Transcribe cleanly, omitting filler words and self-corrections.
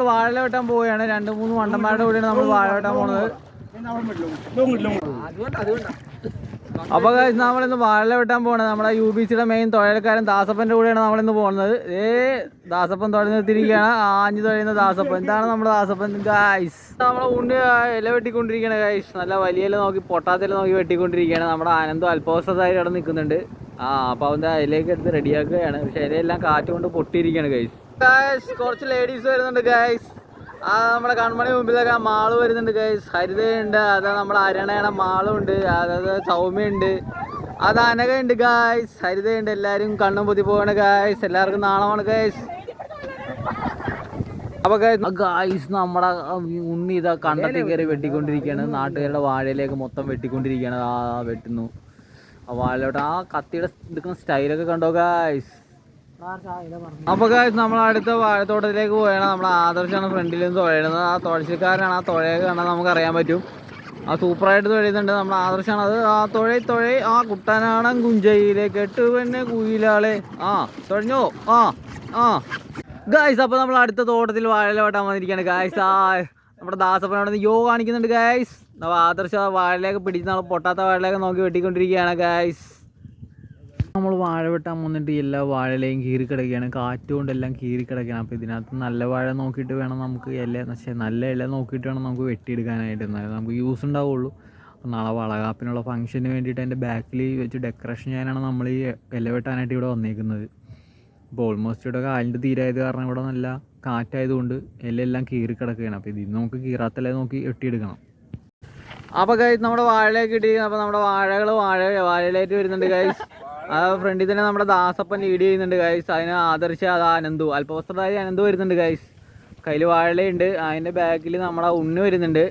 വാഴ വെട്ടാൻ പോവുകയാണ്. 2-3 വണ്ടന്മാരുടെ കൂടെയാണ് നമ്മൾ വാഴ വെട്ടാൻ പോണത്. അപ്പൊ നമ്മളിന്ന് വാഴ വെട്ടാൻ പോണത് നമ്മുടെ UBCയുടെ മെയിൻ തൊഴിൽക്കാരൻ ദാസപ്പന്റെ കൂടെയാണ് നമ്മളിന്ന് പോകുന്നത്. ദാസപ്പൻ തുഴഞ്ഞു നിർത്തിയിരിക്കുകയാണ്. ആഞ്ഞു തുഴയുന്ന ദാസപ്പൻ. എന്താണ് നമ്മുടെ ദാസപ്പൻ ഗൈസ്? നമ്മളെ ഉണ്ണി ഇല വെട്ടിക്കൊണ്ടിരിക്കുകയാണ് ഗൈസ്. നല്ല വലിയ ഇല നോക്കി പൊട്ടാത്ത ഇല നോക്കി വെട്ടിക്കൊണ്ടിരിക്കുകയാണ്. നമ്മുടെ ആനന്ദം അല്പവസ്ഥതായി അവിടെ നിൽക്കുന്നുണ്ട്. അപ്പൊ അവന്റെ ഇലയൊക്കെ എടുത്ത് റെഡിയാക്കുകയാണ്. പക്ഷെ ഇലയെല്ലാം കാറ്റ് കൊണ്ട് പൊട്ടിയിരിക്കുകയാണ് ഗൈസ്. കുറച്ച് ലേഡീസ് വരുന്നുണ്ട് ഗൈസ്. നമ്മുടെ കൺമണി മുമ്പിലൊക്കെ മാള് വരുന്നുണ്ട് ഗൈസ്. ഹരിതയുണ്ട്, അതാ നമ്മുടെ അരണയുടെ മാളും ഉണ്ട്, അതായത് സൗമ്യുണ്ട്, അത് അനകയുണ്ട് ഗൈസ്, ഹരിതയുണ്ട്. എല്ലാരും കണ്ണും പൊതി പോവാണ് ഗൈസ്. എല്ലാവർക്കും നാളമാണ് ഗൈസ്. അപ്പൊ ഗൈസ് നമ്മുടെ ഉണ്ണി ഇതാ കണ്ടത്തിൽ കയറി വെട്ടിക്കൊണ്ടിരിക്കുകയാണ്. നാട്ടുകാരുടെ വാഴയിലേക്ക് മൊത്തം വെട്ടിക്കൊണ്ടിരിക്കുകയാണ്. വെട്ടുന്നു വാഴയിലോട്ട്. കത്തിയുടെ എടുക്കുന്ന സ്റ്റൈലൊക്കെ കണ്ടോ ഗൈസ്. അപ്പൊ നമ്മൾ അടുത്ത വാഴത്തോട്ടത്തിലേക്ക് പോയാണ്. നമ്മുടെ ആദർശാണ് ഫ്രണ്ടിൽ നിന്ന് തുഴയുന്നത്. ആ തുഴച്ചിക്കാരനാണ്. ആ തുഴയൊക്കെ കണ്ടാൽ നമുക്ക് അറിയാൻ പറ്റും. സൂപ്പറായിട്ട് തുഴയുന്നുണ്ട് നമ്മുടെ ആദർശാണ്. അത് തുഴ കുട്ടനാടൻ കുഞ്ചയിലെ കെട്ടുപെണ്ണെ കുയിലാളെ തുഴഞ്ഞോ. ഗായ്സ് അപ്പൊ നമ്മൾ അടുത്ത തോട്ടത്തിൽ വാഴയില വെട്ടാൻ വന്നിരിക്കുകയാണ് ഗായ്സ്. നമ്മുടെ ദാസപ്പനോട് യോ കാണിക്കുന്നുണ്ട് ഗായ്സ്. ആദർശ വാഴയിലേക്ക് പിടിച്ച് നമ്മൾ പൊട്ടാത്ത വാഴയിലേക്ക് നോക്കി വെട്ടിക്കൊണ്ടിരിക്കുകയാണ് ഗായ്സ്. നമ്മൾ വാഴ വെട്ടാൻ വന്നിട്ട് എല്ലാ വാഴയിലേയും കീറിക്കിടക്കുകയാണ്. കാറ്റുകൊണ്ടെല്ലാം കീറിക്കിടക്കുകയാണ്. അപ്പോൾ ഇതിനകത്ത് നല്ല വാഴ നോക്കിയിട്ട് വേണം നമുക്ക് നല്ല ഇല നോക്കിയിട്ട് വേണം നമുക്ക് വെട്ടിയെടുക്കാനായിട്ട്. എന്നാലും നമുക്ക് യൂസ് ഉണ്ടാവുള്ളൂ. അപ്പോൾ നാളെ വളകാപ്പിനുള്ള ഫംഗ്ഷന് വേണ്ടിയിട്ട് അതിൻ്റെ ബാക്കിൽ വെച്ച് ഡെക്കറേഷൻ ചെയ്യാനാണ് നമ്മൾ ഈ ഇല വെട്ടാനായിട്ട് ഇവിടെ വന്നേക്കുന്നത്. അപ്പോൾ ഓൾമോസ്റ്റ് ഇവിടെ കാലിൻ്റെ തീരായത് കാരണം ഇവിടെ നല്ല കാറ്റായതുകൊണ്ട് ഇലയെല്ലാം കീറിക്കിടക്കുകയാണ്. അപ്പോൾ ഇതിൽ നമുക്ക് കീറാത്ത ഇല നോക്കി വെട്ടിയെടുക്കണം. അപ്പോൾ ഗൈസ് നമ്മുടെ വാഴയിലേക്ക് കിട്ടിയിരിക്കുന്നത്. അപ്പോൾ നമ്മുടെ വാഴയിലേക്ക് വരുന്നുണ്ട് ഗൈസ്. ഫ്രണ്ടിൽ തന്നെ നമ്മുടെ ദാസപ്പൻ ലീഡ് ചെയ്യുന്നുണ്ട് ഗൈസ്. അതിന് ആദർശ അനന്തു അല്പവസ്ത്രധാരി അനന്തു വരുന്നുണ്ട് ഗൈസ്. കയ്യിൽ വാഴയുണ്ട്. അതിൻ്റെ ബാക്കിൽ നമ്മുടെ ഉണ്ണി വരുന്നുണ്ട്.